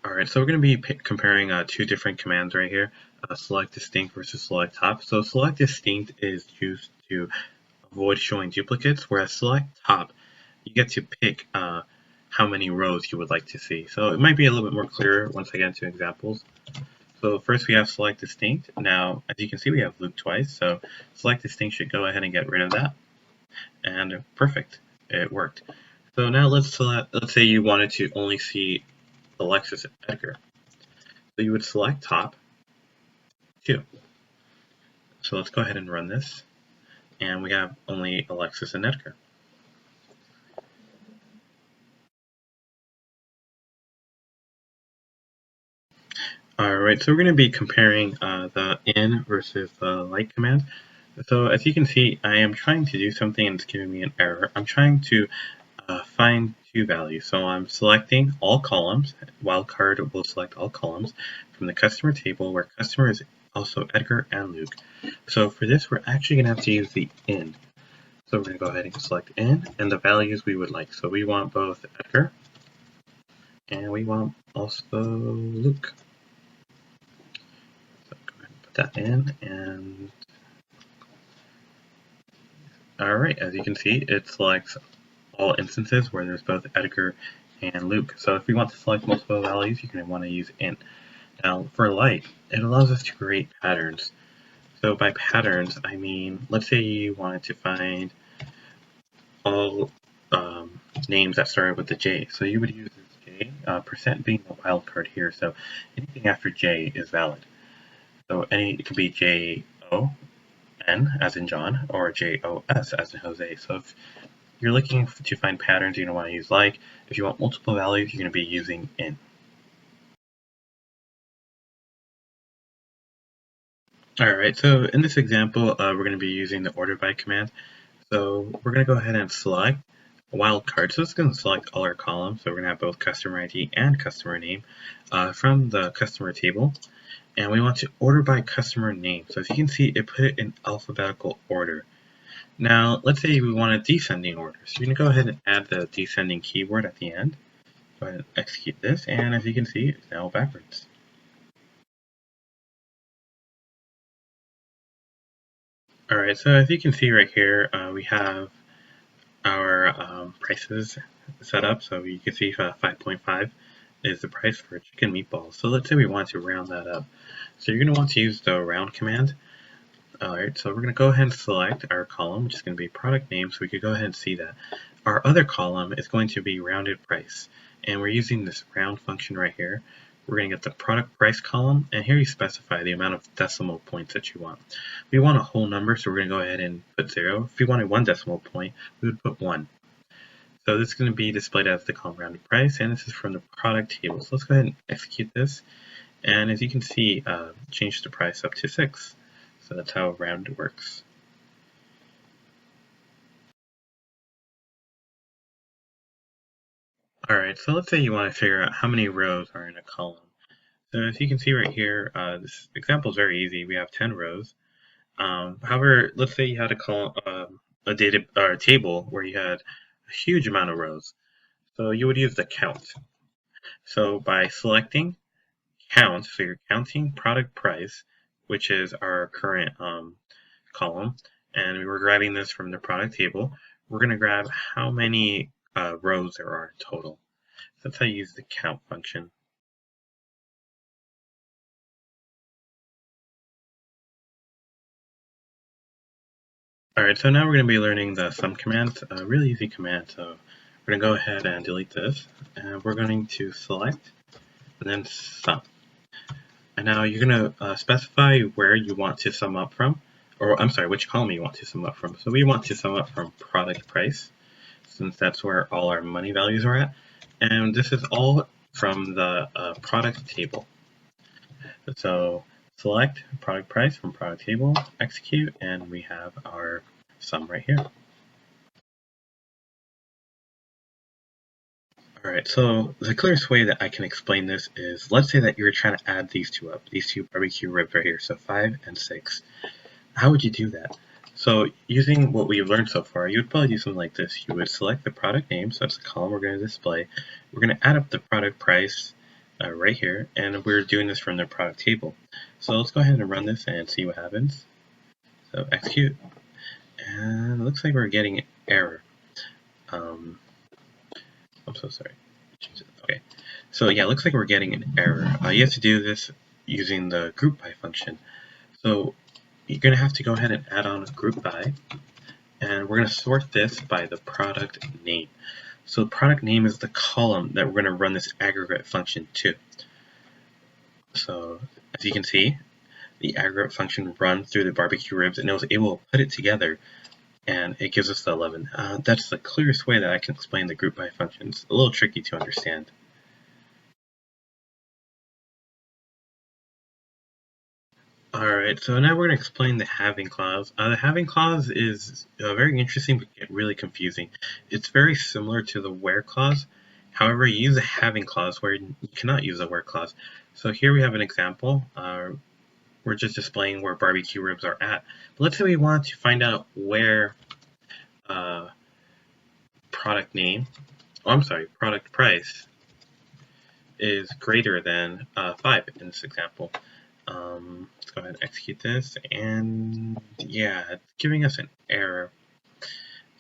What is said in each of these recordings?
Alright, so we're going to be comparing two different commands right here, select distinct versus select top. So select distinct is used to avoid showing duplicates, whereas select top, you get to pick how many rows you would like to see. So it might be a little bit more clearer once I get into examples. So first we have select distinct. Now, as you can see, we have loop twice, so select distinct should go ahead and get rid of that. And perfect, it worked. So now let's say you wanted to only see Alexis and Edgar. So you would select top 2. So let's go ahead and run this. And we have only Alexis and Edgar. Alright, so we're going to be comparing the in versus the like command. So as you can see, I am trying to do something and it's giving me an error. I'm trying to find two values. So I'm selecting all columns. Wildcard will select all columns from the customer table where customer is also Edgar and Luke. So for this, we're actually going to have to use the in. So we're going to go ahead and select in and the values we would like. So we want both Edgar and we want also Luke. So go ahead and put that in and alright, as you can see, it selects all instances where there's both Edgar and Luke. So if we want to select multiple values, you're going to want to use int. Now for light, it allows us to create patterns. So by patterns, I mean, let's say you wanted to find all names that started with the J. So you would use this J, percent being the wildcard here. So anything after J is valid. So it could be J-O-N as in John or J-O-S as in Jose. So if you're looking to find patterns, you're going to want to use like. If you want multiple values, you're going to be using in. Alright, so in this example, we're going to be using the order by command. So we're going to go ahead and select wildcard. So it's going to select all our columns. So we're going to have both customer ID and customer name from the customer table. And we want to order by customer name. So as you can see, it put it in alphabetical order. Now, let's say we want a descending order. So you're going to go ahead and add the descending keyword at the end. Go ahead and execute this. And as you can see, it's now backwards. Alright, so as you can see right here, we have our prices set up. So you can see 5.5 is the price for chicken meatballs. So let's say we want to round that up. So you're going to want to use the round command. Alright, so we're going to go ahead and select our column, which is going to be product name, so we could go ahead and see that. Our other column is going to be rounded price, and we're using this round function right here. We're going to get the product price column, and here you specify the amount of decimal points that you want. We want a whole number, so we're going to go ahead and put 0. If we wanted 1 decimal point, we would put 1. So this is going to be displayed as the column rounded price, and this is from the product table. So let's go ahead and execute this, and as you can see, change the price up to 6. So that's how round works. Alright, so let's say you want to figure out how many rows are in a column. So as you can see right here, this example is very easy. We have 10 rows. However, let's say you had a column, a data or a table where you had a huge amount of rows. So you would use the count. So by selecting count, so you're counting product price, which is our current column, and we were grabbing this from the product table. We're going to grab how many rows there are total. So that's how you use the count function. Alright, so now we're going to be learning the sum command, a really easy command. So we're going to go ahead and delete this, and we're going to select and then sum. And now you're going to specify where you want to sum up from, or I'm sorry, which column you want to sum up from. So we want to sum up from product price, since that's where all our money values are at. And this is all from the product table. So select product price from product table, execute, and we have our sum right here. Alright, so the clearest way that I can explain this is, let's say that you're trying to add these two up, these two barbecue ribs right here, so 5 and 6. How would you do that? So using what we've learned so far, you would probably do something like this. You would select the product name, so that's the column we're going to display. We're going to add up the product price right here, and we're doing this from the product table. So let's go ahead and run this and see what happens. So execute, and it looks like we're getting an error. I'm so sorry. Okay, so yeah, it looks like we're getting an error. You have to do this using the group by function. So you're going to have to go ahead and add on a group by, and we're going to sort this by the product name. So the product name is the column that we're going to run this aggregate function to. So as you can see, the aggregate function runs through the barbecue ribs, and it was able to put it together, and it gives us the 11. That's the clearest way that I can explain the group by function. It's a little tricky to understand. Alright, so now we're going to explain the halving clause. The halving clause is very interesting but really confusing. It's very similar to the where clause. However, you use a halving clause where you cannot use a where clause. So here we have an example. We're just displaying where barbecue ribs are at. But let's say we want to find out where product name, product price is greater than 5 in this example. Let's go ahead and execute this, and yeah, it's giving us an error.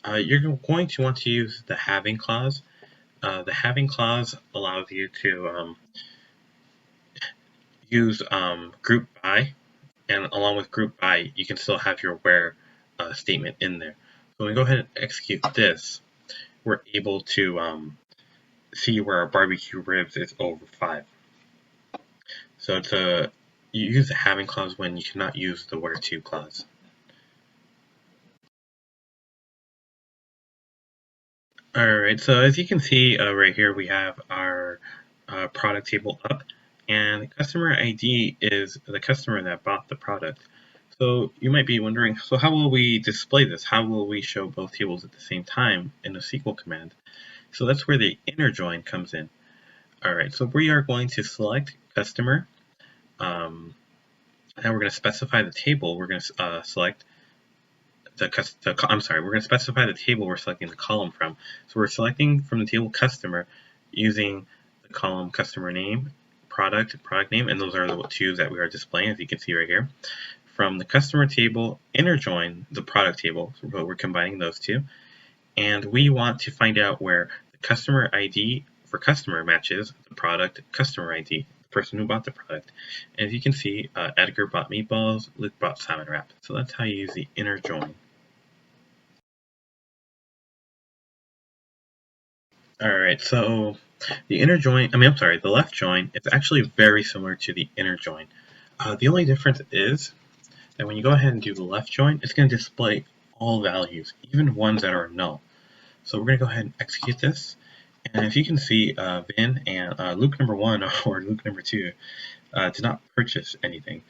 You're going to want to use the halving clause. The halving clause allows you to use group by, and along with group by, you can still have your where statement in there. So when we go ahead and execute this, we're able to see where our barbecue ribs is over 5. So you use the halving clause when you cannot use the where to clause. Alright, so as you can see right here, we have our product table up, and the customer ID is the customer that bought the product. So you might be wondering, so how will we display this? How will we show both tables at the same time in a SQL command? So that's where the inner join comes in. Alright, so we are going to select customer, and we're going to specify the table. We're going to select we're going to specify the table we're selecting the column from. So we're selecting from the table customer using the column customer name, product name, and those are the two that we are displaying, as you can see right here. From the customer table, inner join the product table, so we're combining those two. And we want to find out where the customer ID for customer matches the product customer ID, the person who bought the product. And as you can see, Edgar bought meatballs, Luke bought salmon wrap. So that's how you use the inner join. Alright, so the the left join is actually very similar to the inner join. The only difference is that when you go ahead and do the left join, it's going to display all values, even ones that are null. So we're going to go ahead and execute this. And as you can see, Vin and Luke number 1 or Luke number 2 did not purchase anything.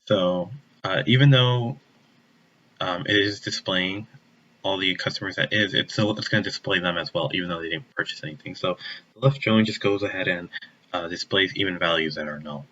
So even though it is displaying all the customers that is, it's going to display them as well, even though they didn't purchase anything. So the left join just goes ahead and displays even values that are null.